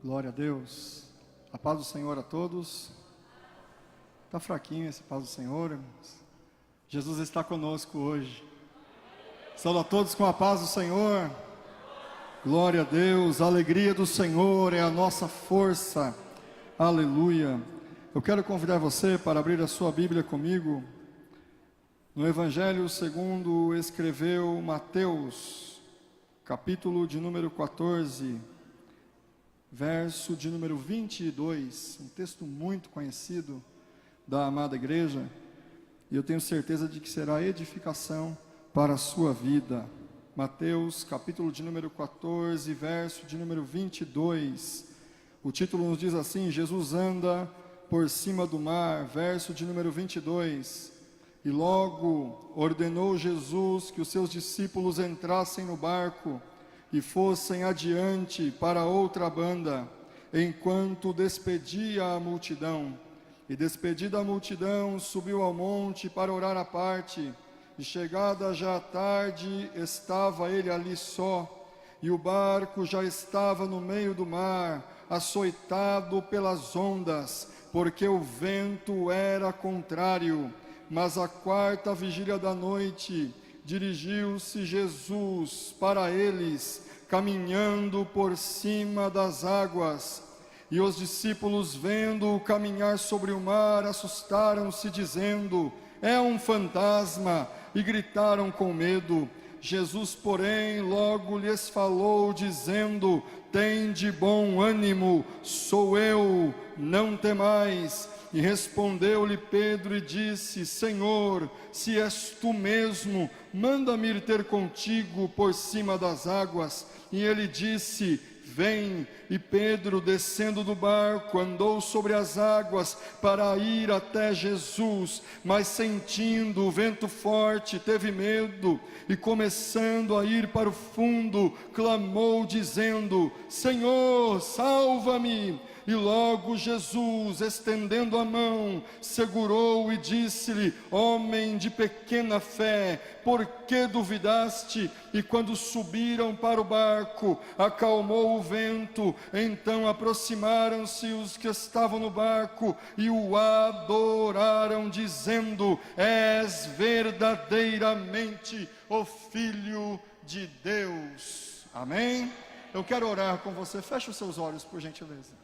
Glória a Deus. A paz do Senhor a todos. Está fraquinho esse paz do Senhor, irmãos? Jesus está conosco hoje. Saúde a todos com a paz do Senhor. Glória a Deus. A alegria do Senhor é a nossa força. Aleluia. Eu quero convidar você para abrir a sua Bíblia comigo no Evangelho segundo escreveu Mateus, capítulo de número 14, verso de número 22, um texto muito conhecido da amada igreja, e eu tenho certeza de que será edificação para a sua vida. Mateus, capítulo de número 14, verso de número 22, o título nos diz assim: Jesus anda por cima do mar, verso de número 22, e logo ordenou Jesus que os seus discípulos entrassem no barco e fossem adiante para outra banda, enquanto despedia a multidão. E despedida a multidão, subiu ao monte para orar à parte, e chegada já a tarde, estava ele ali só, e o barco já estava no meio do mar, açoitado pelas ondas, porque o vento era contrário. Mas à quarta vigília da noite, dirigiu-se Jesus para eles, caminhando por cima das águas. E os discípulos, vendo-o caminhar sobre o mar, assustaram-se, dizendo: é um fantasma, e gritaram com medo. Jesus, porém, logo lhes falou, dizendo: tende bom ânimo, sou eu, não temais. E respondeu-lhe Pedro e disse: Senhor, se és tu mesmo, manda-me ir ter contigo por cima das águas. E ele disse: vem. E Pedro, descendo do barco, andou sobre as águas para ir até Jesus, mas sentindo o vento forte, teve medo, e começando a ir para o fundo, clamou dizendo: Senhor, salva-me. E logo Jesus, estendendo a mão, segurou e disse-lhe: homem de pequena fé, por que duvidaste? E quando subiram para o barco, acalmou o vento. Então aproximaram-se os que estavam no barco e o adoraram, dizendo: és verdadeiramente o Filho de Deus. Amém? Eu quero orar com você. Feche os seus olhos, por gentileza.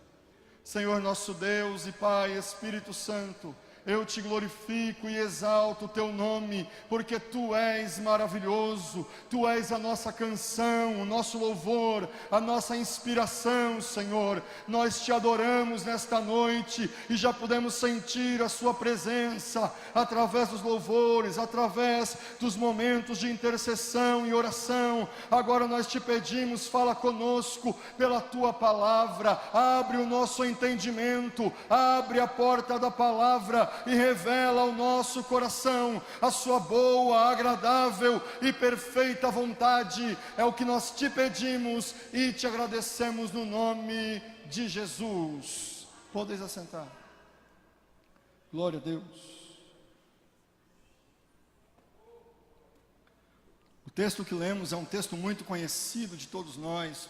Senhor nosso Deus e Pai, Espírito Santo, eu te glorifico e exalto o teu nome, porque tu és maravilhoso, tu és a nossa canção, o nosso louvor, a nossa inspiração, Senhor. Nós te adoramos nesta noite e já podemos sentir a sua presença através dos louvores, através dos momentos de intercessão e oração. Agora nós te pedimos, fala conosco pela tua palavra, abre o nosso entendimento, abre a porta da palavra e revela ao nosso coração a sua boa, agradável e perfeita vontade. É o que nós te pedimos e te agradecemos no nome de Jesus. Podeis assentar. Glória a Deus. O texto que lemos é um texto muito conhecido de todos nós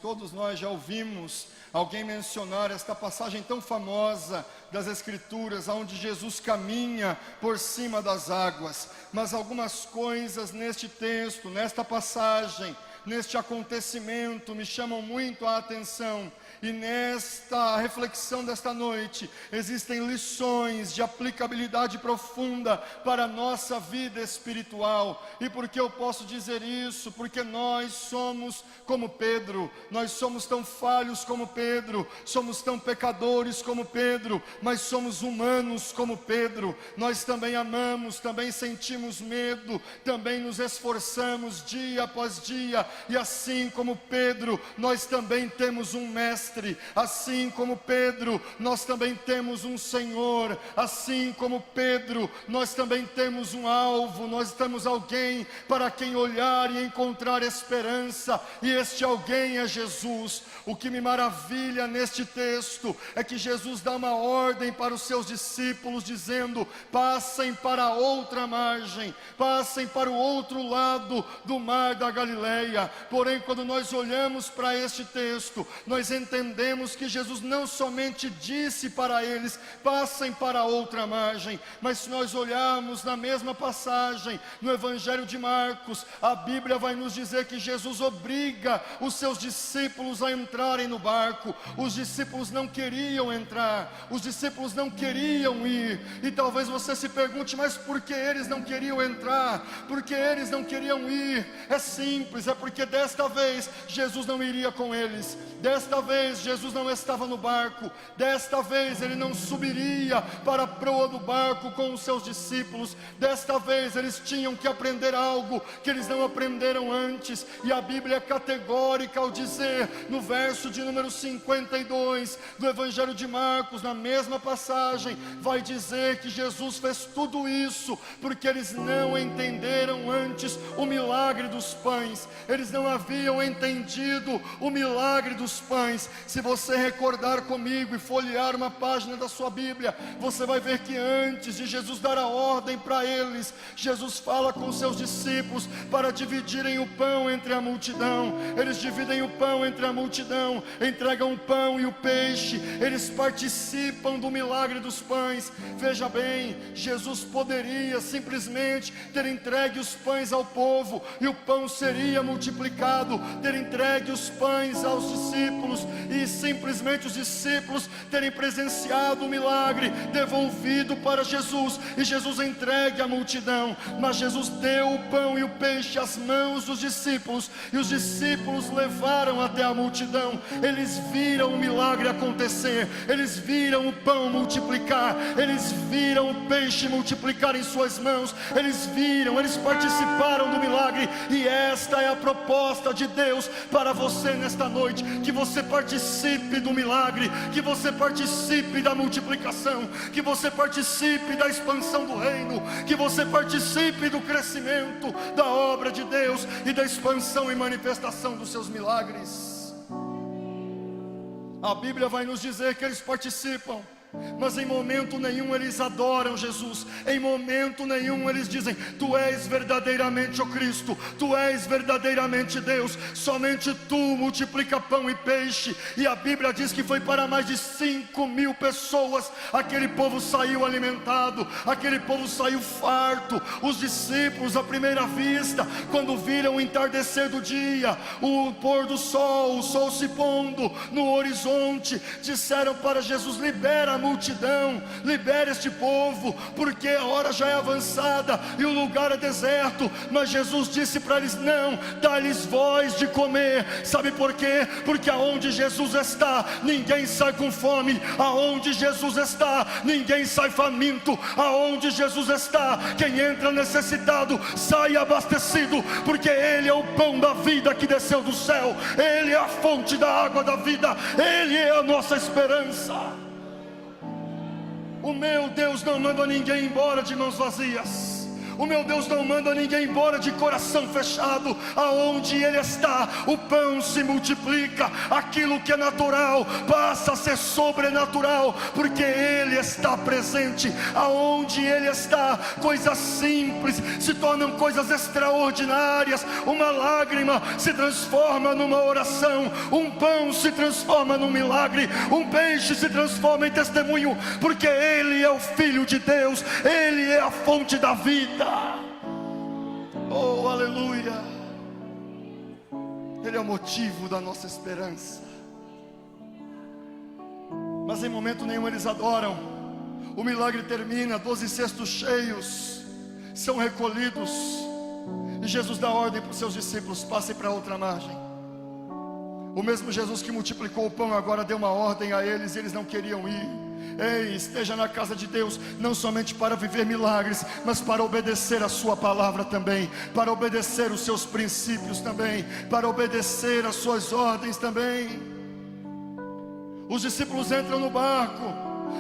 já ouvimos alguém mencionar esta passagem tão famosa das Escrituras, onde Jesus caminha por cima das águas. Mas algumas coisas neste texto, nesta passagem, neste acontecimento me chamam muito a atenção. E nesta reflexão desta noite, existem lições de aplicabilidade profunda para a nossa vida espiritual. E por que eu posso dizer isso? Porque nós somos como Pedro, nós somos tão falhos como Pedro, somos tão pecadores como Pedro, mas somos humanos como Pedro. Nós também amamos, também sentimos medo, também nos esforçamos dia após dia, e assim como Pedro, nós também temos um mestre. Assim como Pedro, nós também temos um Senhor. Assim como Pedro, nós também temos um alvo. Nós temos alguém para quem olhar e encontrar esperança, e este alguém é Jesus. O que me maravilha neste texto é que Jesus dá uma ordem para os seus discípulos, dizendo: passem para outra margem, passem para o outro lado do mar da Galileia. glória. Porém, quando nós olhamos para este texto, nós entendemos que Jesus não somente disse para eles: passem para outra margem, mas se nós olharmos na mesma passagem, no Evangelho de Marcos, a Bíblia vai nos dizer que Jesus obriga os seus discípulos a entrarem no barco. Os discípulos não queriam entrar, os discípulos não queriam ir, e talvez você se pergunte: mas por que eles não queriam entrar? Por que eles não queriam ir? É simples, é porque desta vez Jesus não iria com eles, desta vez Jesus não estava no barco, desta vez ele não subiria para a proa do barco com os seus discípulos, desta vez eles tinham que aprender algo que eles não aprenderam antes, e a Bíblia é categórica ao dizer, no verso de número 52 do Evangelho de Marcos, na mesma passagem, vai dizer que Jesus fez tudo isso porque eles não entenderam antes o milagre dos pães, eles não haviam entendido o milagre dos pães. Se você recordar comigo e folhear uma página da sua Bíblia, você vai ver que antes de Jesus dar a ordem para eles, Jesus fala com seus discípulos para dividirem o pão entre a multidão. Eles dividem o pão entre a multidão, entregam o pão e o peixe, eles participam do milagre dos pães. Veja bem, Jesus poderia simplesmente ter entregue os pães ao povo e o pão seria multiplicado, ter entregue os pães aos discípulos e simplesmente os discípulos terem presenciado o milagre, devolvido para Jesus e Jesus entregue à multidão. Mas Jesus deu o pão e o peixe às mãos dos discípulos e os discípulos levaram até a multidão. Eles viram o milagre acontecer, eles viram o pão multiplicar, eles viram o peixe multiplicar em suas mãos, eles viram, eles participaram do milagre. E esta é a proposta de Deus para você nesta noite: que você participe do milagre, que você participe da multiplicação, que você participe da expansão do reino, que você participe do crescimento da obra de Deus e da expansão e manifestação dos seus milagres. A Bíblia vai nos dizer que eles participam, mas em momento nenhum eles adoram Jesus, em momento nenhum eles dizem: Tu és verdadeiramente o Cristo, Tu és verdadeiramente Deus, somente Tu multiplica pão e peixe. E a Bíblia diz que foi para mais de 5.000 pessoas, aquele povo saiu alimentado, aquele povo saiu farto. Os discípulos, à primeira vista, quando viram o entardecer do dia, o pôr do sol, o sol se pondo no horizonte, disseram para Jesus: libera a multidão, libere este povo, porque a hora já é avançada e o lugar é deserto. Mas Jesus disse para eles: não, dá-lhes voz de comer. Sabe por quê? Porque aonde Jesus está, ninguém sai com fome. Aonde Jesus está, ninguém sai faminto. Aonde Jesus está, quem entra necessitado sai abastecido, porque Ele é o pão da vida que desceu do céu, Ele é a fonte da água da vida, Ele é a nossa esperança. O meu Deus não manda ninguém embora de mãos vazias. O meu Deus não manda ninguém embora de coração fechado. Aonde Ele está, o pão se multiplica. Aquilo que é natural passa a ser sobrenatural, porque Ele está presente. Aonde Ele está, coisas simples se tornam coisas extraordinárias. Uma lágrima se transforma numa oração, um pão se transforma num milagre, um peixe se transforma em testemunho, porque Ele é o Filho de Deus, Ele é a fonte da vida. Oh, aleluia! Ele é o motivo da nossa esperança. Mas em momento nenhum eles adoram. O milagre termina, 12 cestos cheios são recolhidos, e Jesus dá ordem para os seus discípulos: passem para outra margem. O mesmo Jesus que multiplicou o pão agora deu uma ordem a eles, e eles não queriam ir. Ei, esteja na casa de Deus, não somente para viver milagres, mas para obedecer a sua palavra também, para obedecer os seus princípios também, para obedecer as suas ordens também. Os discípulos entram no barco,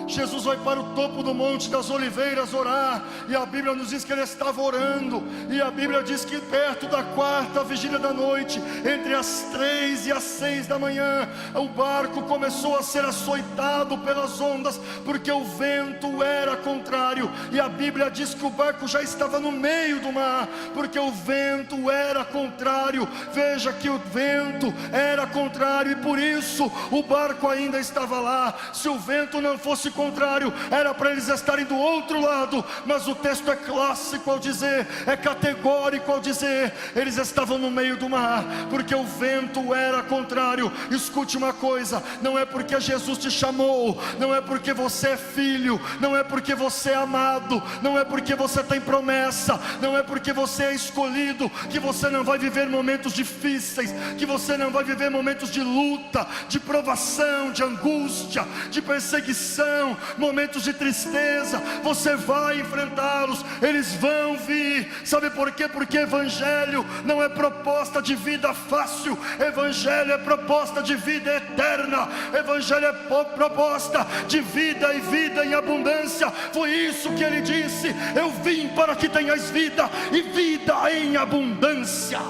Jesus vai para o topo do Monte das Oliveiras orar, e a Bíblia nos diz que ele estava orando, e a Bíblia diz que perto da quarta vigília da noite, entre as 3 e as 6 da manhã, o barco começou a ser açoitado pelas ondas, porque o vento era contrário, e a Bíblia diz que o barco já estava no meio do mar, porque o vento era contrário. Veja que o vento era contrário, e por isso o barco ainda estava lá. Se o vento não fosse contrário, era para eles estarem do outro lado, mas o texto é clássico ao dizer, é categórico ao dizer, eles estavam no meio do mar, porque o vento era contrário. Escute uma coisa, não é porque Jesus te chamou, não é porque você é filho, não é porque você é amado, não é porque você tem promessa, não é porque você é escolhido, que você não vai viver momentos difíceis, que você não vai viver momentos de luta, de provação, de angústia, de perseguição, momentos de tristeza. Você vai enfrentá-los, eles vão vir. Sabe por quê? Porque evangelho não é proposta de vida fácil, evangelho é proposta de vida eterna, evangelho é proposta de vida e vida em abundância. Foi isso que ele disse: eu vim para que tenhais vida e vida em abundância.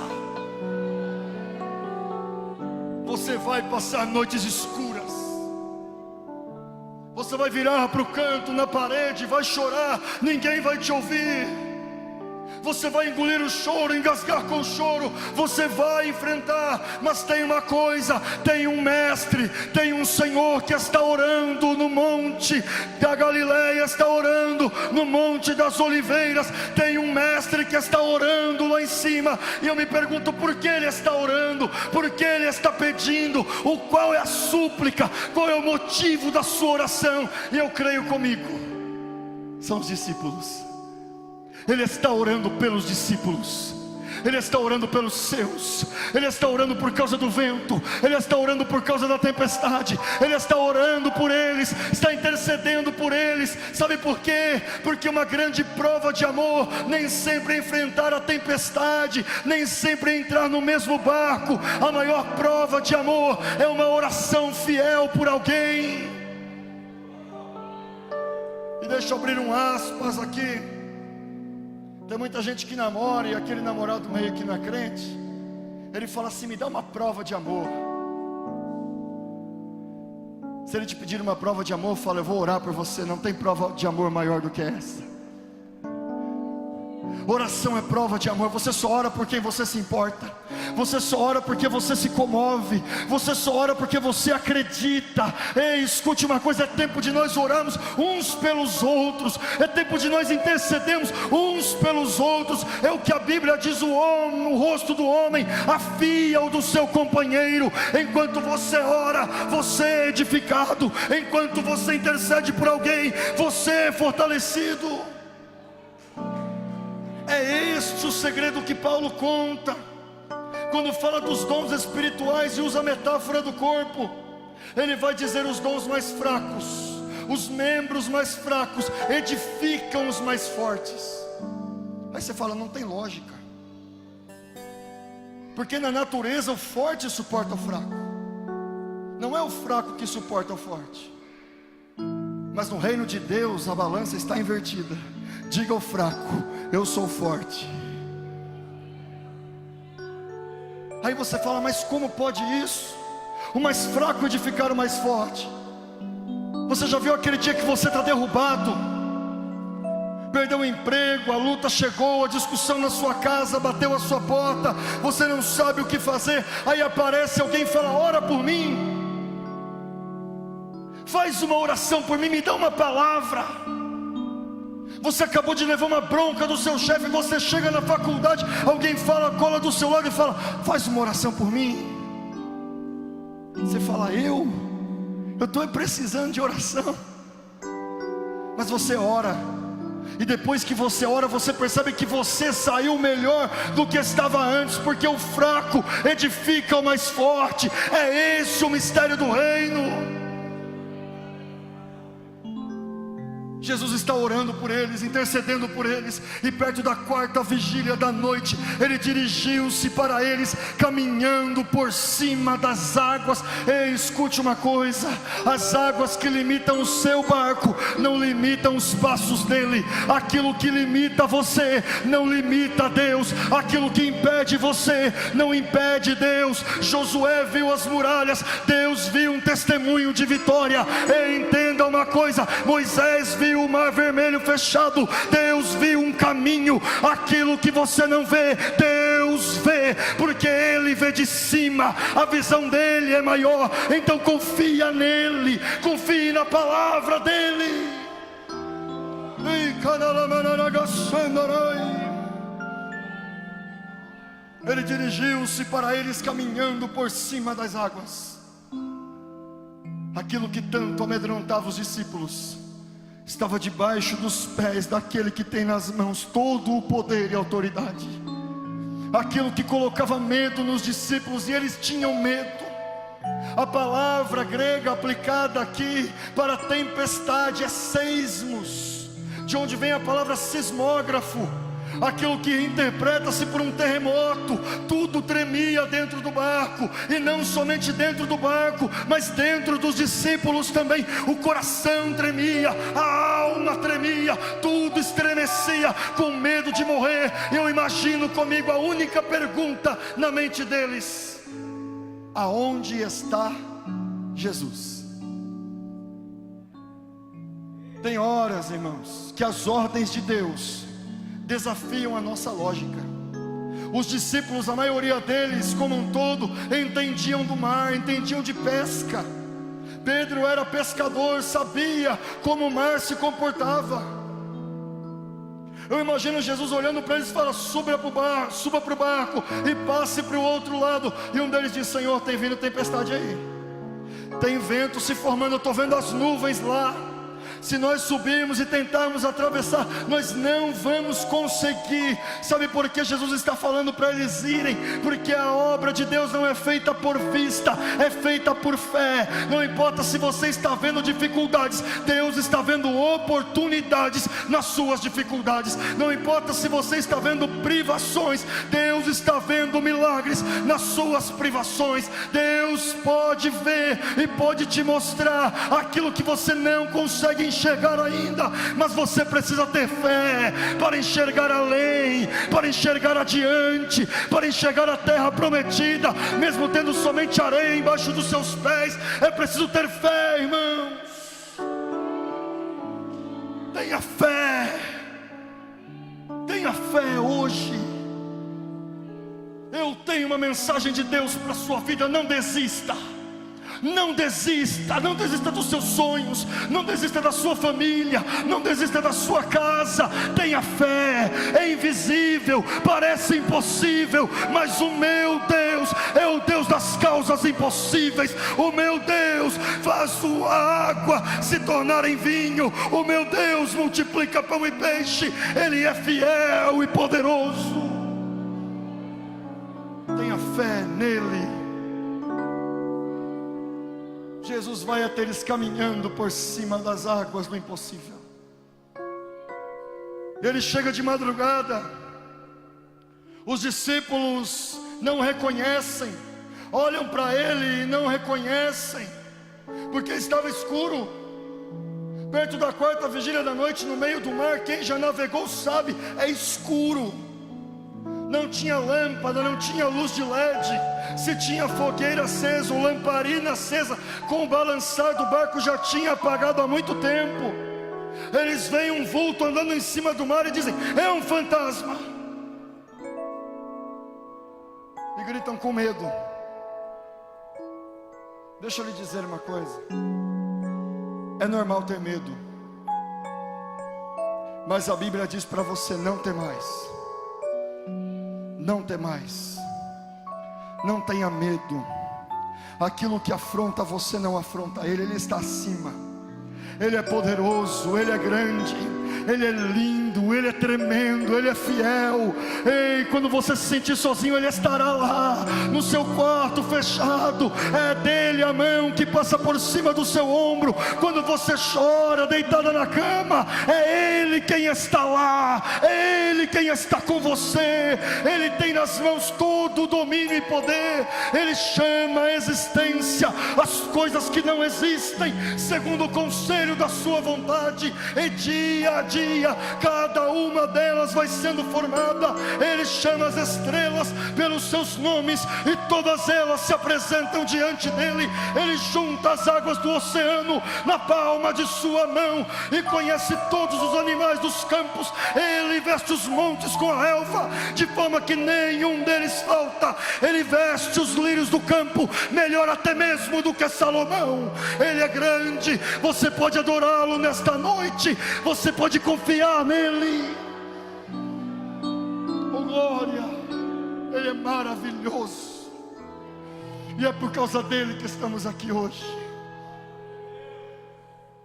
Você vai passar noites escuras, você vai virar para o canto, na parede, vai chorar, ninguém vai te ouvir. Você vai engolir o choro, engasgar com o choro, você vai enfrentar. Mas tem uma coisa, tem um mestre, tem um Senhor que está orando no monte da Galileia, está orando no monte das oliveiras. Tem um mestre que está orando lá em cima, e eu me pergunto por que ele está orando, por que ele está pedindo, qual é a súplica, qual é o motivo da sua oração. E eu creio comigo, são os discípulos. Ele está orando pelos discípulos, ele está orando pelos seus, ele está orando por causa do vento, ele está orando por causa da tempestade, ele está orando por eles, está intercedendo por eles. Sabe por quê? Porque uma grande prova de amor nem sempre é enfrentar a tempestade, nem sempre é entrar no mesmo barco. A maior prova de amor é uma oração fiel por alguém. E deixa eu abrir um aspas aqui. Tem muita gente que namora, e aquele namorado meio que não é crente, ele fala assim: me dá uma prova de amor. Se ele te pedir uma prova de amor, fala: eu vou orar por você. Não tem prova de amor maior do que essa. Oração é prova de amor. Você só ora por quem você se importa, você só ora porque você se comove, você só ora porque você acredita. Ei, escute uma coisa, é tempo de nós orarmos uns pelos outros, é tempo de nós intercedermos uns pelos outros. É o que a Bíblia diz: o rosto do homem afia o do seu companheiro. Enquanto você ora, você é edificado. Enquanto você intercede por alguém, você é fortalecido. É este o segredo que Paulo conta quando fala dos dons espirituais e usa a metáfora do corpo. Ele vai dizer: os dons mais fracos, os membros mais fracos edificam os mais fortes. Aí você fala: não tem lógica, porque na natureza o forte suporta o fraco, não é o fraco que suporta o forte. Mas no reino de Deus a balança está invertida. Diga ao fraco: eu sou forte. Aí você fala: mas como pode isso? O mais fraco edificar o mais forte. Você já viu aquele dia que você está derrubado, perdeu o emprego, a luta chegou, a discussão na sua casa bateu a sua porta, você não sabe o que fazer. Aí aparece alguém e fala: ora por mim, faz uma oração por mim, me dá uma palavra. Você acabou de levar uma bronca do seu chefe, você chega na faculdade, alguém fala, cola do seu lado e fala: faz uma oração por mim. Você fala: eu estou precisando de oração. Mas você ora, e depois que você ora, você percebe que você saiu melhor do que estava antes, porque o fraco edifica o mais forte. É esse o mistério do reino. Jesus está orando por eles, intercedendo por eles, e perto da quarta vigília da noite, Ele dirigiu-se para eles, caminhando por cima das águas. Ei, escute uma coisa: as águas que limitam o seu barco, não limitam os passos dele. Aquilo que limita você, não limita Deus. Aquilo que impede você, não impede Deus. Josué viu as muralhas, Deus viu um testemunho de vitória. Ei, entenda uma coisa: Moisés viu o mar vermelho fechado, Deus viu um caminho. Aquilo que você não vê, Deus vê, porque Ele vê de cima, a visão dele é maior. Então confia nele, confie na palavra dele. Ele dirigiu-se para eles, caminhando por cima das águas. Aquilo que tanto amedrontava os discípulos estava debaixo dos pés daquele que tem nas mãos todo o poder e autoridade. Aquilo que colocava medo nos discípulos, e eles tinham medo. A palavra grega aplicada aqui para tempestade é seismos, de onde vem a palavra sismógrafo. Aquilo que interpreta-se por um terremoto. Tudo tremia dentro do barco, e não somente dentro do barco, mas dentro dos discípulos também. O coração tremia, a alma tremia, tudo estremecia, com medo de morrer. Eu imagino comigo a única pergunta na mente deles: aonde está Jesus? Tem horas, irmãos, que as ordens de Deus desafiam a nossa lógica. Os discípulos, a maioria deles como um todo, entendiam do mar, entendiam de pesca. Pedro era pescador, sabia como o mar se comportava. Eu imagino Jesus olhando para eles e fala: suba para o barco e passe para o outro lado. E um deles diz: Senhor, tem vindo tempestade aí, tem vento se formando, eu estou vendo as nuvens lá. Se nós subirmos e tentarmos atravessar, nós não vamos conseguir. Sabe por que Jesus está falando para eles irem? Porque a obra de Deus não é feita por vista, é feita por fé. Não importa se você está vendo dificuldades, Deus está vendo oportunidades nas suas dificuldades. Não importa se você está vendo privações, Deus está vendo milagres nas suas privações. Deus pode ver e pode te mostrar aquilo que você não consegue enxergar ainda, mas você precisa ter fé para enxergar além, para enxergar adiante, para enxergar a terra prometida, mesmo tendo somente areia embaixo dos seus pés. É preciso ter fé, irmãos. Tenha fé, tenha fé hoje. Eu tenho uma mensagem de Deus para a sua vida: não desista. Não desista, não desista dos seus sonhos, não desista da sua família, não desista da sua casa. Tenha fé, é invisível, parece impossível, mas o meu Deus é o Deus das causas impossíveis. O meu Deus faz a água se tornar em vinho. O meu Deus multiplica pão e peixe. Ele é fiel e poderoso. Tenha fé nele. Jesus vai até eles caminhando por cima das águas do impossível. Ele chega de madrugada. Os discípulos não reconhecem, olham para ele e não reconhecem, porque estava escuro. Perto da quarta vigília da noite, no meio do mar, quem já navegou sabe, é escuro. Não tinha lâmpada, não tinha luz de LED. Se tinha fogueira acesa ou lamparina acesa, com o balançar do barco já tinha apagado há muito tempo. Eles veem um vulto andando em cima do mar e dizem: é um fantasma. E gritam com medo. Deixa eu lhe dizer uma coisa: é normal ter medo, mas a Bíblia diz para você: não ter mais. Não temais, não tenha medo. Aquilo que afronta você não afronta ele, ele está acima. Ele é poderoso, ele é grande, Ele é lindo, Ele é tremendo, Ele é fiel. Ei, quando você se sentir sozinho, Ele estará lá, no seu quarto fechado. É dele a mão que passa por cima do seu ombro. Quando você chora, deitada na cama, é Ele quem está lá, é Ele quem está com você. Ele tem nas mãos todo o domínio e poder. Ele chama a existência as coisas que não existem, segundo o conselho da sua vontade, e dia a dia, cada uma delas vai sendo formada. Ele chama as estrelas pelos seus nomes, e todas elas se apresentam diante dele. Ele junta as águas do oceano na palma de sua mão, e conhece todos os animais dos campos. Ele veste os montes com a relva, de forma que nenhum deles falta. Ele veste os lírios do campo, melhor até mesmo do que Salomão. Ele é grande, você pode adorá-lo nesta noite, você pode confiar nele. Oh glória, Ele é maravilhoso, e é por causa dele que estamos aqui hoje.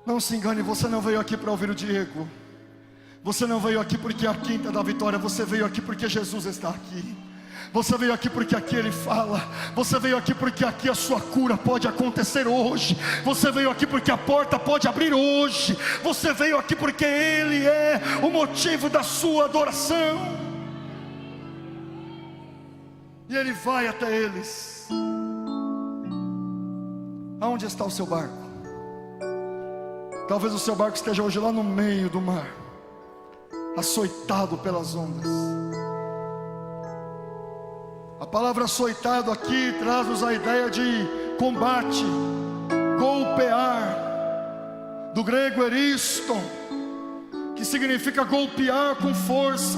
Não se engane, você não veio aqui para ouvir o Diego, você não veio aqui porque é a quinta da vitória, você veio aqui porque Jesus está aqui. Você veio aqui porque aqui Ele fala. Você veio aqui porque aqui a sua cura pode acontecer hoje. Você veio aqui porque a porta pode abrir hoje. Você veio aqui porque Ele é o motivo da sua adoração. E Ele vai até eles. Aonde está o seu barco? Talvez o seu barco esteja hoje lá no meio do mar, açoitado pelas ondas. A palavra açoitado aqui traz-nos a ideia de combate, golpear, do grego eriston, que significa golpear com força.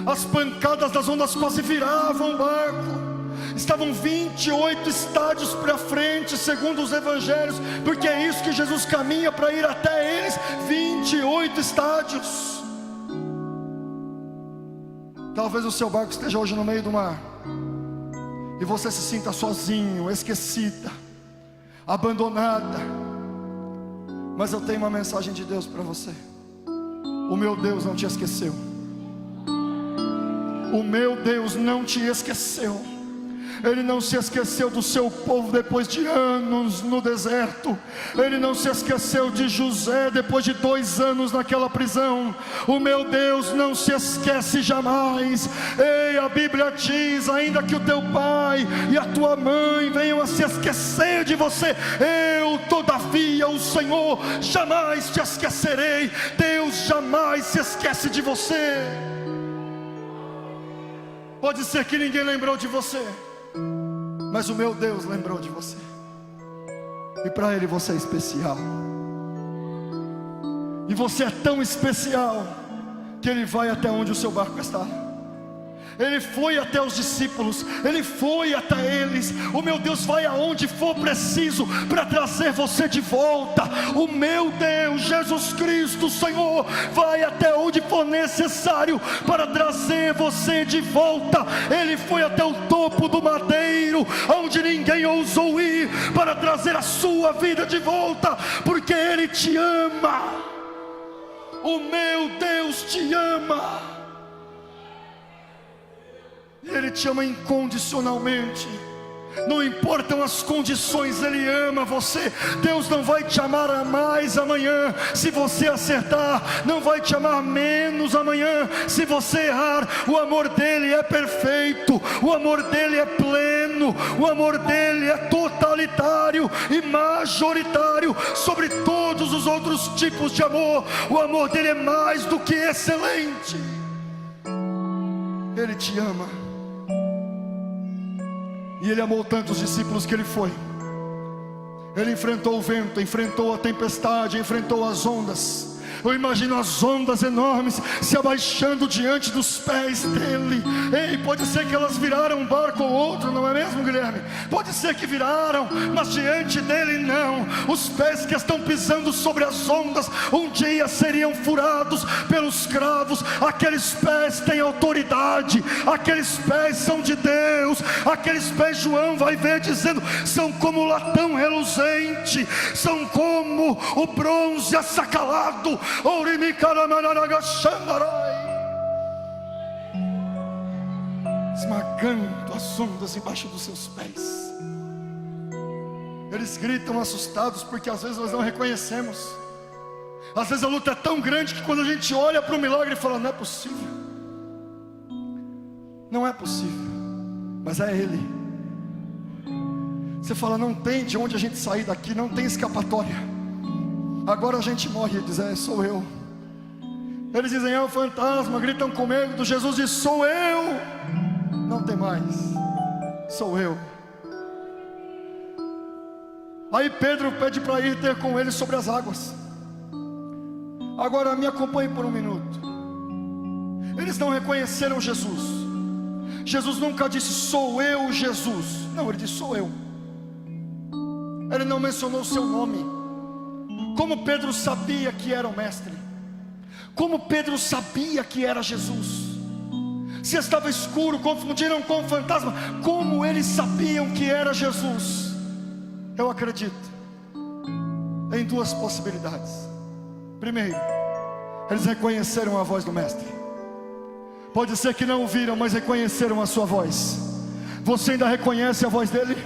As pancadas das ondas quase viravam o barco. Estavam 28 estádios para frente, segundo os evangelhos, porque é isso que Jesus caminha para ir até eles, 28 estádios. Talvez o seu barco esteja hoje no meio do mar, e você se sinta sozinho, esquecida, abandonada. Mas eu tenho uma mensagem de Deus para você. O meu Deus não te esqueceu. O meu Deus não te esqueceu. Ele não se esqueceu do seu povo depois de anos no deserto. Ele não se esqueceu de José depois de 2 anos naquela prisão. O meu Deus não se esquece jamais. Ei, a Bíblia diz: ainda que o teu pai e a tua mãe venham a se esquecer de você, eu todavia, o Senhor, jamais te esquecerei. Deus jamais se esquece de você. Pode ser que ninguém lembrou de você, mas o meu Deus lembrou de você. E para Ele você é especial. E você é tão especial que Ele vai até onde o seu barco está. Ele foi até os discípulos, Ele foi até eles. O meu Deus vai aonde for preciso para trazer você de volta. O meu Deus, Jesus Cristo, o Senhor, vai até onde for necessário para trazer você de volta. Ele foi até o topo do madeiro, onde ninguém ousou ir, para trazer a sua vida de volta, porque Ele te ama. O meu Deus te ama. Ele te ama incondicionalmente. Não importam as condições, Ele ama você. Deus não vai te amar a mais amanhã se você acertar, não vai te amar menos amanhã se você errar. O amor dEle é perfeito, o amor dEle é pleno, o amor dEle é totalitário e majoritário sobre todos os outros tipos de amor. O amor dEle é mais do que excelente. Ele te ama. E Ele amou tanto os discípulos que Ele foi. Ele enfrentou o vento, enfrentou a tempestade, enfrentou as ondas. Eu imagino as ondas enormes se abaixando diante dos pés dEle. Ei, pode ser que elas viraram um barco ou outro, não é mesmo, Guilherme? Pode ser que viraram, mas diante dEle não. Os pés que estão pisando sobre as ondas um dia seriam furados pelos cravos. Aqueles pés têm autoridade, aqueles pés são de Deus. Aqueles pés, João vai ver dizendo, são como latão reluzente, são como o bronze assacalado. esmagando as ondas embaixo dos seus pés. Eles gritam assustados porque às vezes nós não reconhecemos. Às vezes a luta é tão grande que quando a gente olha para o milagre e fala: não é possível, não é possível, mas é Ele. Você fala: não tem de onde a gente sair daqui, não tem escapatória. Agora a gente morre. Ele diz: sou eu. Eles dizem: é o fantasma. Gritam com medo. Jesus diz: sou eu. Não tem mais, sou eu. Aí Pedro pede para ir ter com ele sobre as águas. Agora me acompanhe por um minuto. Eles não reconheceram Jesus. Jesus nunca disse: sou eu Jesus. Não, ele disse: sou eu. Ele não mencionou o seu nome. Como Pedro sabia que era o mestre? Como Pedro sabia que era Jesus? Se estava escuro, confundiram com o fantasma. Como eles sabiam que era Jesus? Eu acredito em duas possibilidades. Primeiro, eles reconheceram a voz do mestre. Pode ser que não ouviram, mas reconheceram a sua voz. Você ainda reconhece a voz dele?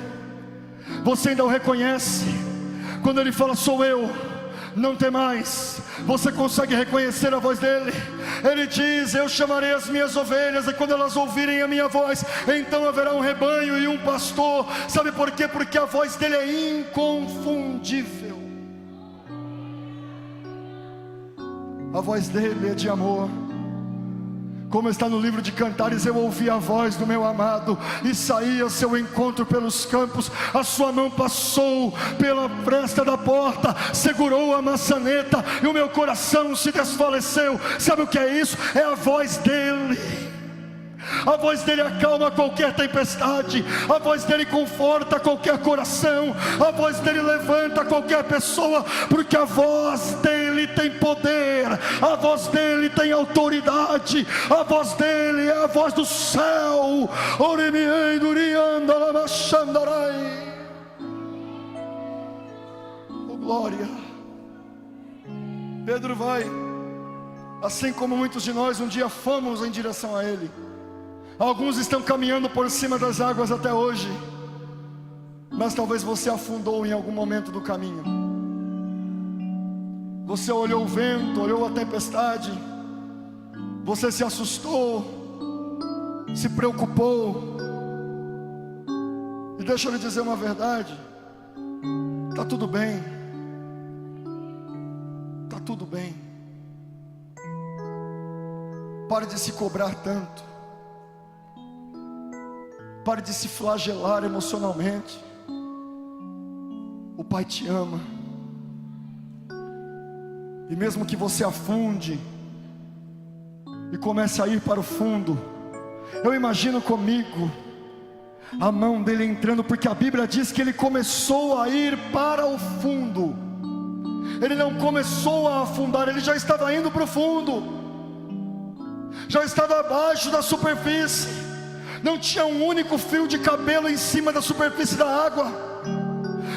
Você ainda o reconhece? Quando ele fala: sou eu, não tem mais. Você consegue reconhecer a voz dele? Ele diz: eu chamarei as minhas ovelhas, e quando elas ouvirem a minha voz, então haverá um rebanho e um pastor. Sabe por quê? Porque a voz dele é inconfundível. A voz dele é de amor. Como está no livro de Cantares: eu ouvi a voz do meu amado e saí ao seu encontro pelos campos. A sua mão passou pela fresta da porta, segurou a maçaneta e o meu coração se desfaleceu. Sabe o que é isso? É a voz dele. A voz dele acalma qualquer tempestade. A voz dele conforta qualquer coração. A voz dele levanta qualquer pessoa, porque a voz dele tem poder. A voz dele tem autoridade. A voz dele é a voz do céu. Oh, glória. Pedro vai, assim como muitos de nós um dia fomos em direção a ele. Alguns estão caminhando por cima das águas até hoje, mas talvez você afundou em algum momento do caminho. Você olhou o vento, olhou a tempestade, você se assustou, se preocupou. E deixa eu lhe dizer uma verdade: está tudo bem, está tudo bem. Pare de se cobrar tanto. Pare de se flagelar emocionalmente. O Pai te ama. E mesmo que você afunde e comece a ir para o fundo, eu imagino comigo a mão dele entrando, porque a Bíblia diz que ele começou a ir para o fundo. Ele não começou a afundar, ele já estava indo para o fundo. Já estava abaixo da superfície. Não tinha um único fio de cabelo em cima da superfície da água.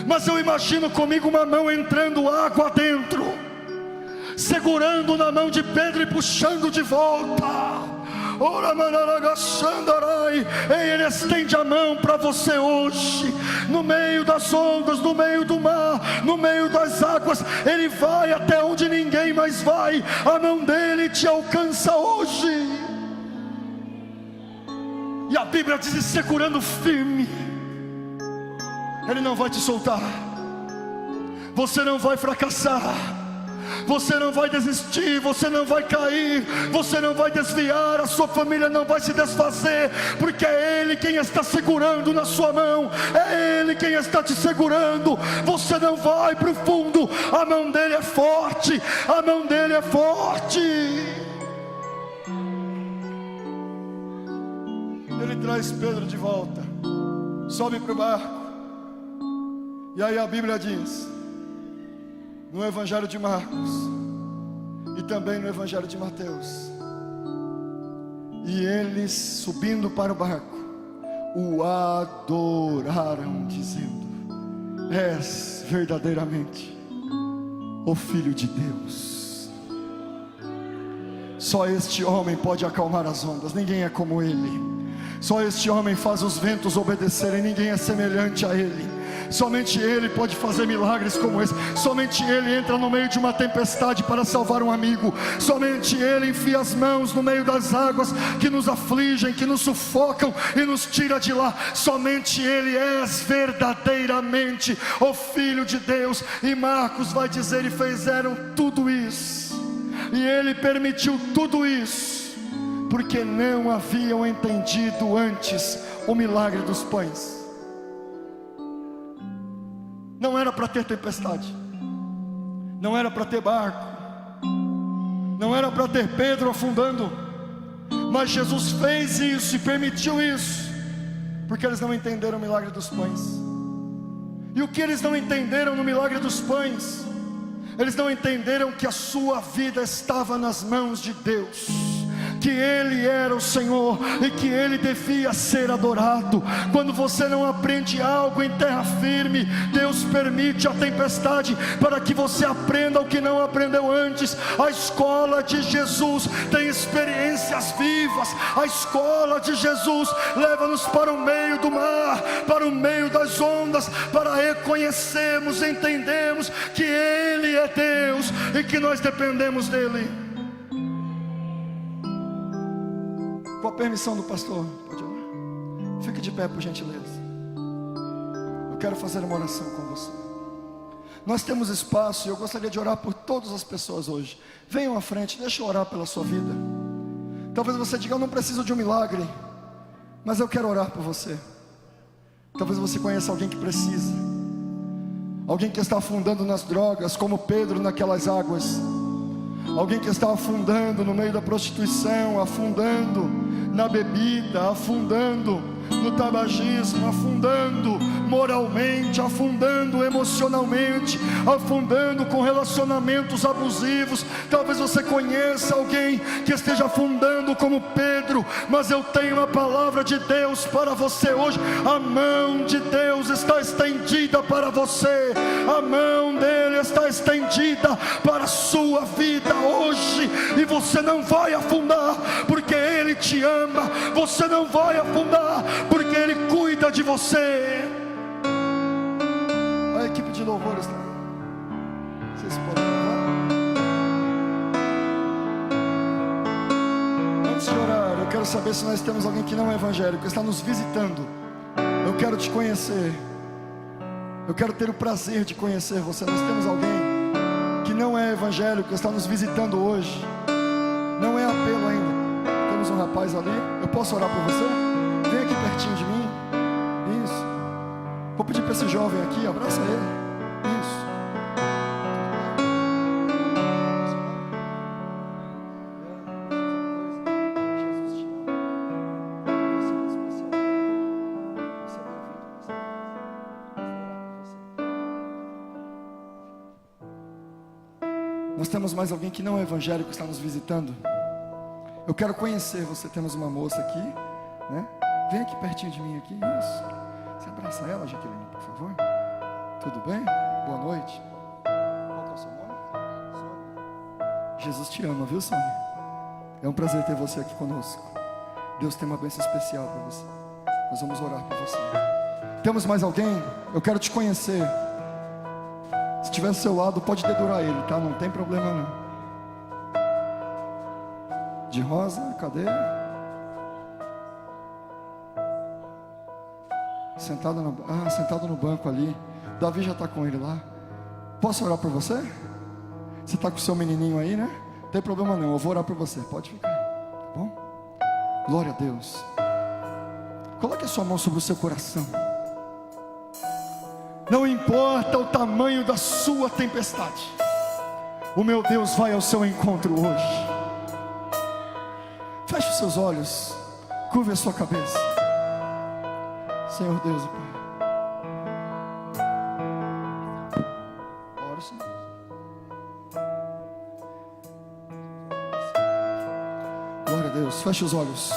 Mas eu imagino comigo uma mão entrando água dentro, segurando na mão de Pedro e puxando de volta. Ei, ele estende a mão para você hoje. No meio das ondas, no meio do mar, no meio das águas, ele vai até onde ninguém mais vai. A mão dele te alcança hoje. E a Bíblia diz: segurando firme. Ele não vai te soltar. Você não vai fracassar. Você não vai desistir. Você não vai cair. Você não vai desviar. A sua família não vai se desfazer, porque é Ele quem está segurando na sua mão. É Ele quem está te segurando. Você não vai para o fundo. A mão dele é forte. A mão dele é forte. Ele traz Pedro de volta, sobe para o barco. E aí a Bíblia diz, no Evangelho de Marcos e também no Evangelho de Mateus, e eles, subindo para o barco, o adoraram, dizendo: és verdadeiramente o Filho de Deus. Só este homem pode acalmar as ondas, ninguém é como ele. Só este homem faz os ventos obedecerem, ninguém é semelhante a ele. Somente ele pode fazer milagres como esse. Somente ele entra no meio de uma tempestade para salvar um amigo. Somente ele enfia as mãos no meio das águas que nos afligem, que nos sufocam e nos tira de lá. Somente ele é verdadeiramente o Filho de Deus. E Marcos vai dizer: e fizeram tudo isso, e ele permitiu tudo isso, porque não haviam entendido antes o milagre dos pães. Não era para ter tempestade, não era para ter barco, não era para ter Pedro afundando, mas Jesus fez isso e permitiu isso, porque eles não entenderam o milagre dos pães. E o que eles não entenderam no milagre dos pães? Eles não entenderam que a sua vida estava nas mãos de Deus, que Ele era o Senhor e que Ele devia ser adorado. Quando você não aprende algo em terra firme, Deus permite a tempestade para que você aprenda o que não aprendeu antes. A escola de Jesus tem experiências vivas. A escola de Jesus leva-nos para o meio do mar, para o meio das ondas, para reconhecermos, entendermos que Ele é Deus e que nós dependemos dEle. Com a permissão do pastor, pode orar? Fique de pé, por gentileza. Eu quero fazer uma oração com você. Nós temos espaço e eu gostaria de orar por todas as pessoas hoje. Venham à frente, deixa eu orar pela sua vida. Talvez você diga: eu não preciso de um milagre, mas eu quero orar por você. Talvez você conheça alguém que precisa, alguém que está afundando nas drogas, como Pedro naquelas águas, alguém que está afundando no meio da prostituição, afundando na bebida, afundando no tabagismo, afundando moralmente, afundando emocionalmente, afundando com relacionamentos abusivos. Talvez você conheça alguém que esteja afundando como Pedro, mas eu tenho a palavra de Deus para você hoje. A mão de Deus está estendida para você, a mão dele está estendida para a sua vida hoje, e você não vai afundar, porque Ele te ama. Você não vai afundar, porque Ele cuida de você. A equipe de louvor está aí. Vocês podem louvar? Antes de orar, eu quero saber se nós temos alguém que não é evangélico, que está nos visitando. Eu quero te conhecer, eu quero ter o prazer de conhecer você. Nós temos alguém que não é evangélico, que está nos visitando hoje. Não é apelo ainda. Temos um rapaz ali. Eu posso orar por você? Vem aqui pertinho de mim. Isso. Vou pedir para esse jovem aqui, abraça ele. Isso. Nós temos mais alguém que não é evangélico, que está nos visitando. Eu quero conhecer você. Temos uma moça aqui, né? Vem aqui pertinho de mim aqui. Isso. Você abraça ela, Jaqueline, por favor. Tudo bem? Boa noite. Qual que é o seu nome? Sônia. Jesus te ama, viu, Sônia? É um prazer ter você aqui conosco. Deus tem uma bênção especial para você. Nós vamos orar por você. Temos mais alguém? Eu quero te conhecer. Se estiver ao seu lado, pode dedurar ele, tá? Não tem problema não. De rosa, cadê? Sentado no banco ali. Davi já está com ele lá. Posso orar por você? Você está com o seu menininho aí, né? Não tem problema não, eu vou orar por você. Pode ficar, tá bom? Glória a Deus. Coloque a sua mão sobre o seu coração. Não importa o tamanho da sua tempestade, o meu Deus vai ao seu encontro hoje. Feche os seus olhos, curve a sua cabeça. Senhor Deus e Pai, ora, Senhor. Glória a Deus, feche os olhos.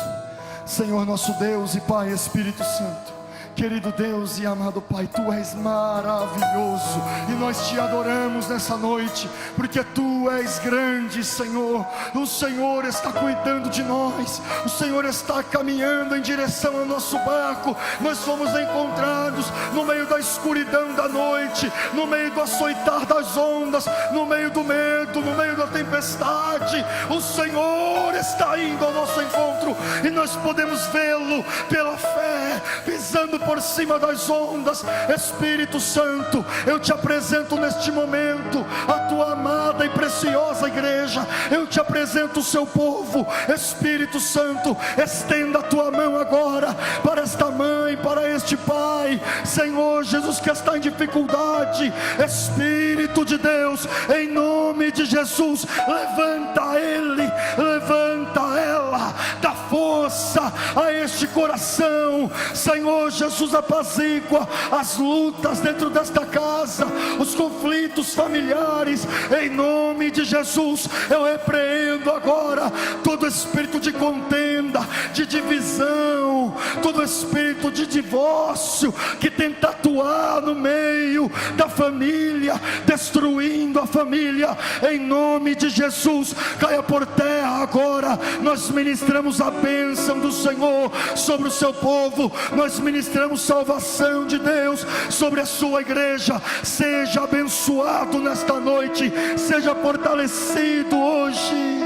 Senhor nosso Deus e Pai, Espírito Santo, Querido Deus e amado Pai, Tu és maravilhoso, e nós Te adoramos nessa noite, porque Tu és grande, Senhor. O Senhor está cuidando de nós, o Senhor está caminhando em direção ao nosso barco. Nós fomos encontrados no meio da escuridão da noite, no meio do açoitar das ondas, no meio do medo, no meio da tempestade. O Senhor está indo ao nosso encontro, e nós podemos vê-lo pela fé, pisando por cima das ondas. Espírito Santo, eu Te apresento neste momento a Tua amada e preciosa igreja. Eu Te apresento o Seu povo. Espírito Santo, estenda a Tua mão agora para esta mãe, para este pai, Senhor Jesus, que está em dificuldade. Espírito de Deus, em nome de Jesus, levanta ele, levanta ela, dá força a este coração, Senhor Jesus. Apazigua as lutas dentro desta casa, os conflitos familiares, em nome de Jesus. Eu repreendo agora todo espírito de contenda, de divisão, todo espírito de divórcio que tenta atuar no meio da família, destruindo a família, em nome de Jesus. Caia por terra agora. Nós ministramos a bênção do Senhor sobre o Seu povo, nós ministramos salvação de Deus sobre a Sua igreja. Seja abençoado nesta noite, seja fortalecido hoje.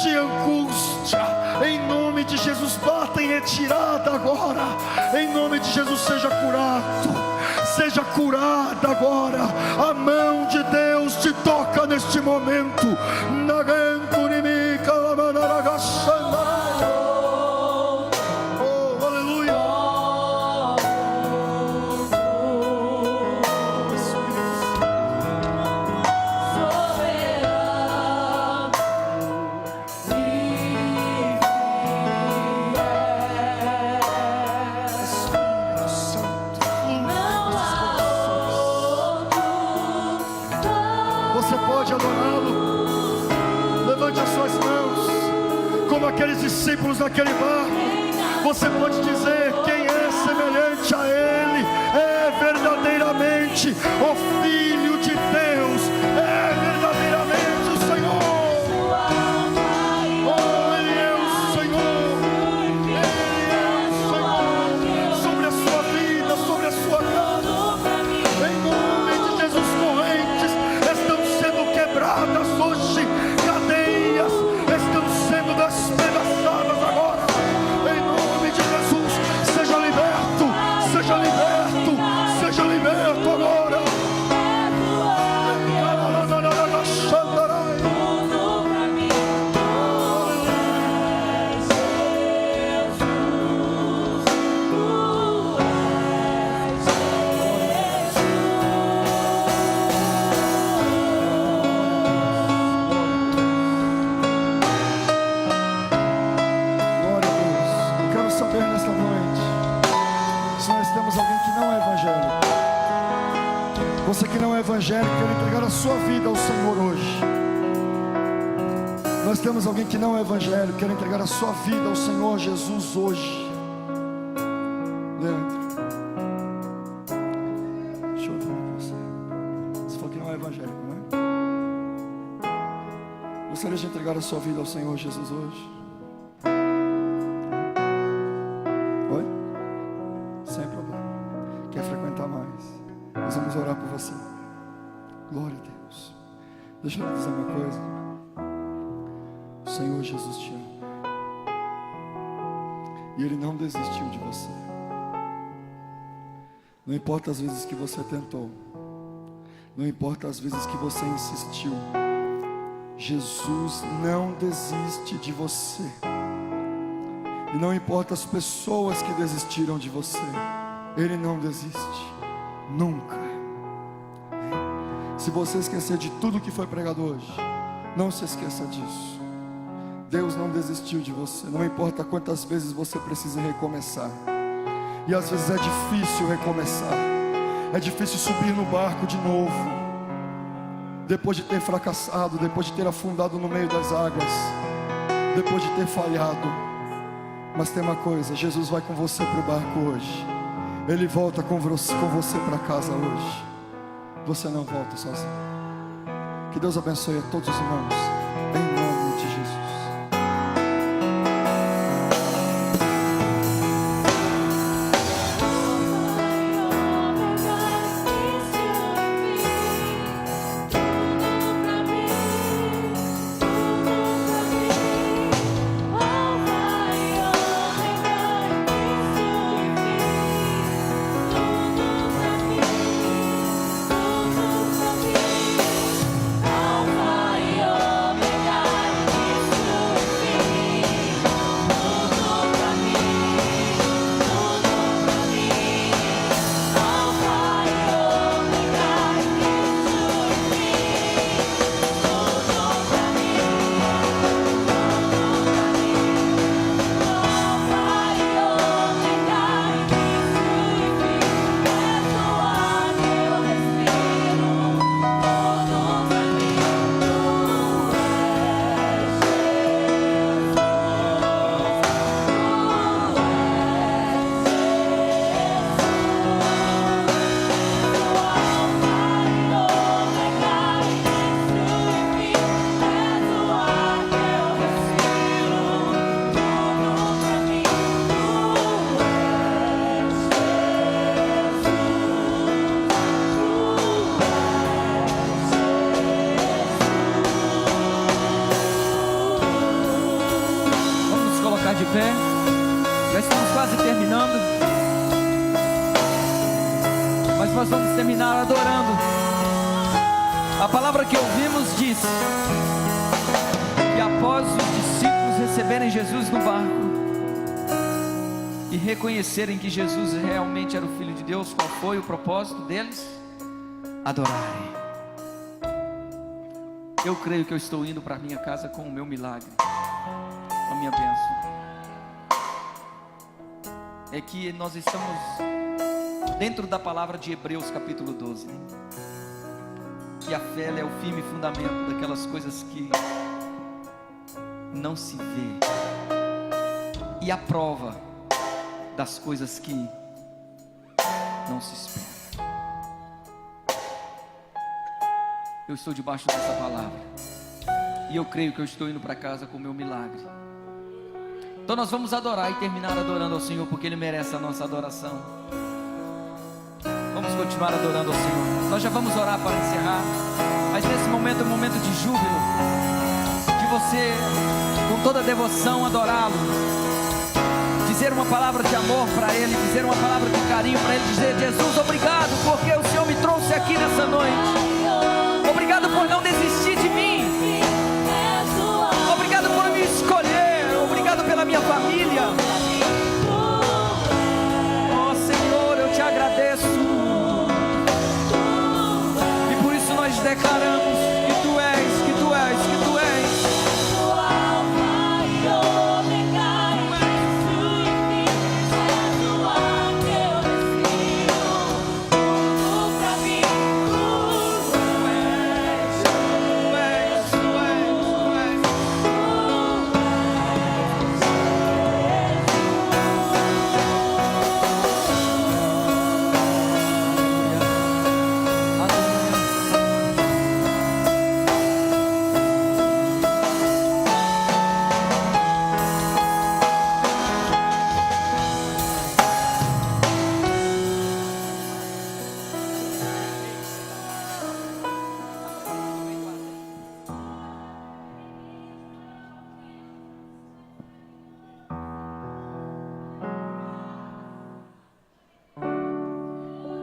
De angústia, em nome de Jesus, bata em retirada agora, em nome de Jesus. Seja curado, seja curada agora. A mão de Deus te toca neste momento. Oh, aleluia. Você pode adorá-lo. Levante as suas mãos, como aqueles discípulos naquele barco. Você pode dizer: quem é semelhante a Ele? É verdadeiramente o Filho de Deus, é verdadeiramente o Senhor. Oh, Ele é o Senhor, Ele é o Senhor sobre a sua vida, sobre a sua casa. Em nome de Jesus, correntes estão sendo quebradas hoje, cadeias estão sendo despedaçadas agora. Em nome de Jesus, seja liberto, seja liberto, seja liberto agora. não é evangélico, quer entregar a sua vida ao Senhor hoje. Nós temos alguém que não é evangélico, quer entregar a sua vida ao Senhor Jesus hoje. Leandro, deixa eu falar com você. Você falou que não é evangélico, não é? Gostaria de entregar a sua vida ao Senhor Jesus hoje? Oi? Sem problema. Quer frequentar mais? Nós vamos orar por você. Glória a Deus. Deixa eu lhe dizer uma coisa. O Senhor Jesus te ama. E Ele não desistiu de você. Não importa as vezes que você tentou, não importa as vezes que você insistiu, Jesus não desiste de você. E não importa as pessoas que desistiram de você, Ele não desiste, nunca. Se você esquecer de tudo que foi pregado hoje, não se esqueça disso. Deus não desistiu de você. Não importa quantas vezes você precisa recomeçar. E às vezes é difícil recomeçar. É difícil subir no barco de novo, depois de ter fracassado, depois de ter afundado no meio das águas, depois de ter falhado. Mas tem uma coisa, Jesus vai com você para o barco hoje. Ele volta com você para casa hoje. Você não volta sozinho. Que Deus abençoe a todos os irmãos, em nome de Jesus. De pé, já estamos quase terminando, mas nós vamos terminar adorando. A palavra que ouvimos diz que após os discípulos receberem Jesus no barco e reconhecerem que Jesus realmente era o Filho de Deus, qual foi o propósito deles? Adorarem. Eu creio que eu estou indo para minha casa com o meu milagre, com a minha bênção. É que nós estamos dentro da palavra de Hebreus capítulo 12, que a fé é o firme fundamento daquelas coisas que não se vê, e a prova das coisas que não se espera. Eu estou debaixo dessa palavra, e eu creio que eu estou indo para casa com o meu milagre. Então nós vamos adorar e terminar adorando ao Senhor, porque Ele merece a nossa adoração. Vamos continuar adorando ao Senhor. Nós já vamos orar para encerrar, mas nesse momento é um momento de júbilo, de você com toda devoção adorá-lo, dizer uma palavra de amor para Ele, dizer uma palavra de carinho para Ele, dizer: Jesus, obrigado porque o Senhor me trouxe aqui nessa noite. Obrigado por não desistir de mim. Obrigado por me escolher. Obrigado pela minha família. Oh Senhor, eu te agradeço. E por isso nós declaramos que Tu és, que Tu és, que Tu és.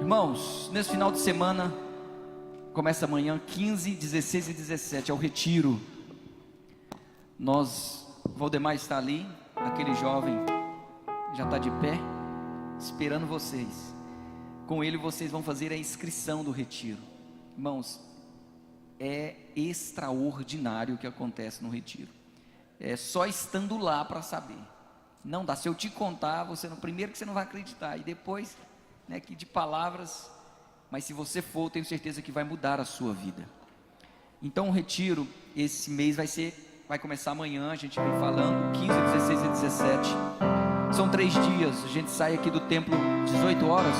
Irmãos, nesse final de semana, começa amanhã, 15, 16 e 17, é o retiro. Valdemar está ali, aquele jovem já está de pé, esperando vocês. Com ele vocês vão fazer a inscrição do retiro. Irmãos, é extraordinário o que acontece no retiro. É só estando lá para saber. Não dá, se eu te contar, primeiro que você não vai acreditar, e depois, né, que de palavras, mas se você for, eu tenho certeza que vai mudar a sua vida. Então o retiro, esse mês vai começar amanhã, a gente vem falando, 15, 16 e 17, são 3 dias, a gente sai aqui do templo 18 horas,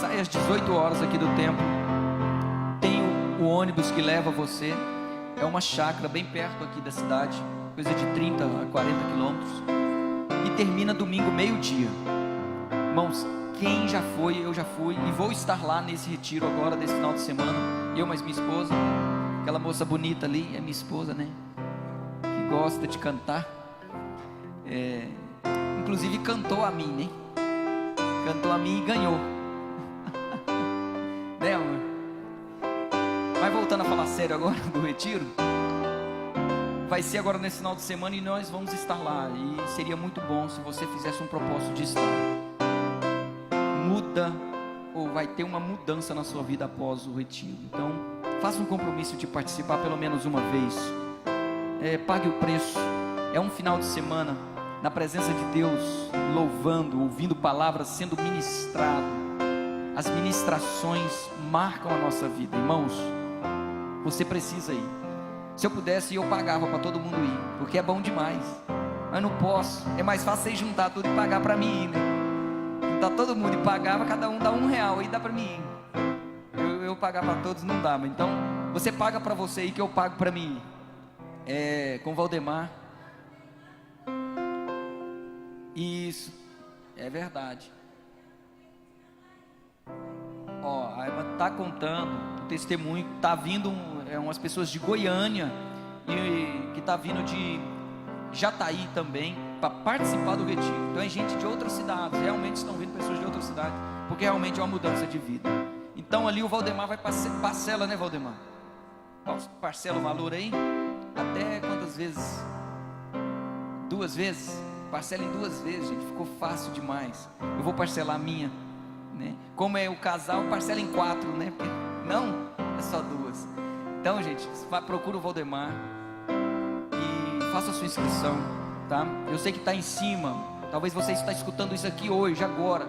sai às 18 horas aqui do templo, tem o ônibus que leva você, é uma chácara bem perto aqui da cidade, coisa de 30 a 40 quilômetros, e termina domingo meio-dia. Irmãos, quem já foi, eu já fui, e vou estar lá nesse retiro agora, desse final de semana, eu mais minha esposa, aquela moça bonita ali, é minha esposa, né, que gosta de cantar, inclusive cantou a mim, né, cantou a mim e ganhou, né, amor? Mas voltando a falar sério agora do retiro, vai ser agora nesse final de semana e nós vamos estar lá, e seria muito bom se você fizesse um propósito de estar. Vai ter uma mudança na sua vida após o retiro. Então, faça um compromisso de participar pelo menos uma vez. Pague o preço. É um final de semana na presença de Deus, louvando, ouvindo palavras sendo ministrado. As ministrações marcam a nossa vida, irmãos. Você precisa ir. Se eu pudesse, eu pagava para todo mundo ir, porque é bom demais. Mas não posso. É mais fácil você juntar tudo e pagar para mim ir, né? Juntar todo mundo e pagava, cada um dá R$1 e dá para mim ir. Eu pagar para todos não dá, mas então você paga para você aí que eu pago para mim ir. Com o Valdemar. Isso, é verdade. A Emma está contando o testemunho, está vindo umas pessoas de Goiânia e que está vindo de Jataí também para participar do retiro. Então é gente de outras cidades, realmente estão vindo pessoas de outras cidades, porque realmente é uma mudança de vida. Então ali o Valdemar vai parcela, né, Valdemar? Parcela o valor aí, até quantas vezes? 2 vezes? Parcela em 2 vezes, gente, ficou fácil demais. Eu vou parcelar a minha, né? Como é o casal, parcela em 4, né? Porque não, é só 2. Então, gente, procura o Valdemar e faça a sua inscrição, tá? Eu sei que está em cima, talvez você está escutando isso aqui hoje, agora,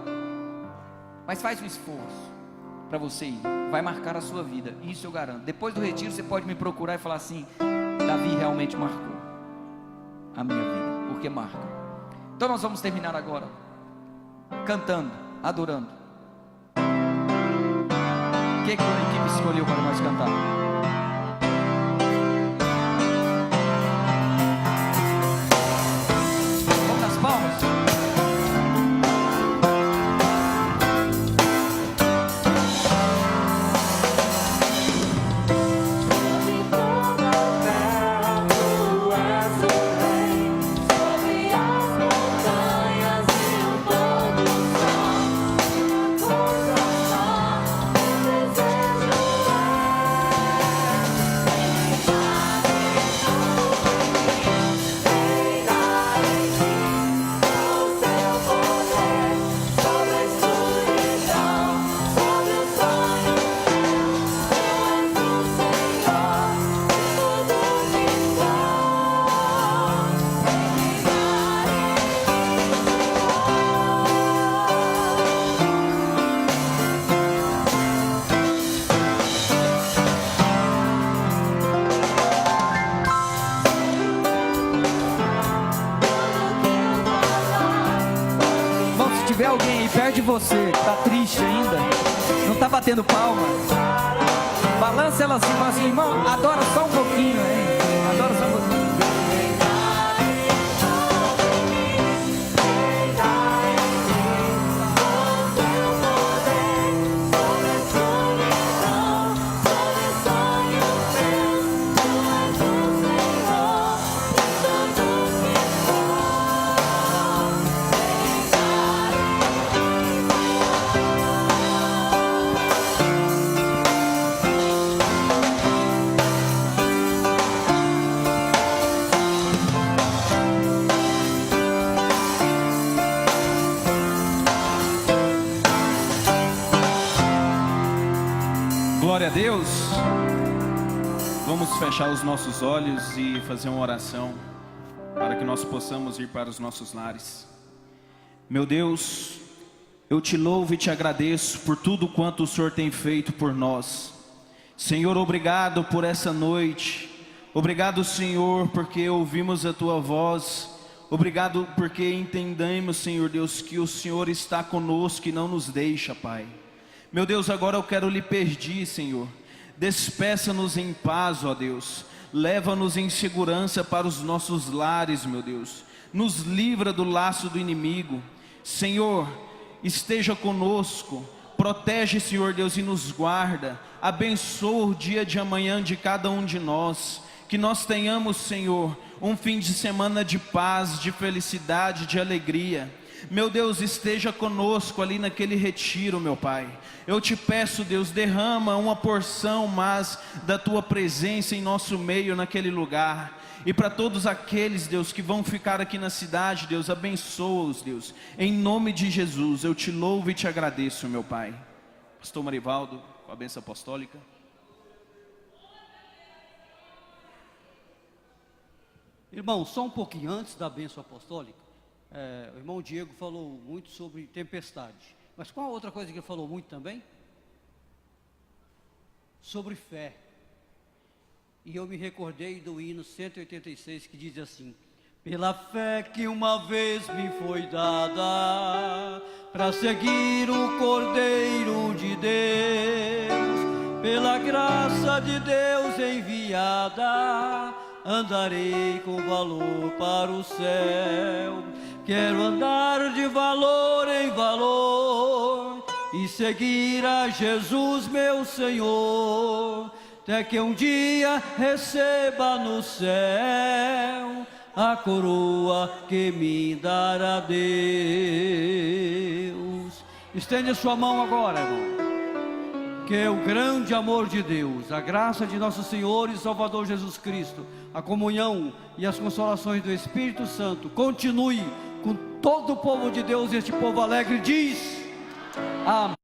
mas faz um esforço para você ir, vai marcar a sua vida, isso eu garanto. Depois do retiro você pode me procurar e falar assim: Davi realmente marcou a minha vida, porque marca. Então nós vamos terminar agora cantando, adorando. O que a equipe escolheu para nós cantar? Você que tá triste ainda, não tá batendo palma, balança ela assim, fala assim: irmão, adora só um pouquinho, hein? Adora só um pouquinho. Glória a Deus. Vamos fechar os nossos olhos e fazer uma oração para que nós possamos ir para os nossos lares. Meu Deus, eu te louvo e te agradeço por tudo quanto o Senhor tem feito por nós. Senhor, obrigado por essa noite. Obrigado, Senhor, porque ouvimos a tua voz. Obrigado porque entendemos, Senhor Deus, que o Senhor está conosco e não nos deixa, Pai. Meu Deus, agora eu quero lhe pedir, Senhor, despeça-nos em paz, ó Deus. Leva-nos em segurança para os nossos lares, meu Deus. Nos livra do laço do inimigo. Senhor, esteja conosco. Protege, Senhor Deus, e nos guarda. Abençoa o dia de amanhã de cada um de nós. Que nós tenhamos, Senhor, um fim de semana de paz, de felicidade, de alegria. Meu Deus, esteja conosco ali naquele retiro, meu Pai. Eu te peço, Deus, derrama uma porção mais da tua presença em nosso meio naquele lugar. E para todos aqueles, Deus, que vão ficar aqui na cidade, Deus, abençoa-os, Deus. Em nome de Jesus, eu te louvo e te agradeço, meu Pai. Pastor Marivaldo, com a bênção apostólica. Irmão, só um pouquinho antes da bênção apostólica, o irmão Diego falou muito sobre tempestade. Mas qual a outra coisa que ele falou muito também? Sobre fé. E eu me recordei do hino 186 que diz assim: pela fé que uma vez me foi dada, para seguir o Cordeiro de Deus, pela graça de Deus enviada, andarei com valor para o céu. Quero andar de valor em valor e seguir a Jesus meu Senhor, até que um dia receba no céu a coroa que me dará Deus. Estende a sua mão agora, irmão. Que o grande amor de Deus, a graça de nosso Senhor e Salvador Jesus Cristo, a comunhão e as consolações do Espírito Santo continue com todo o povo de Deus. E este povo alegre diz: amém.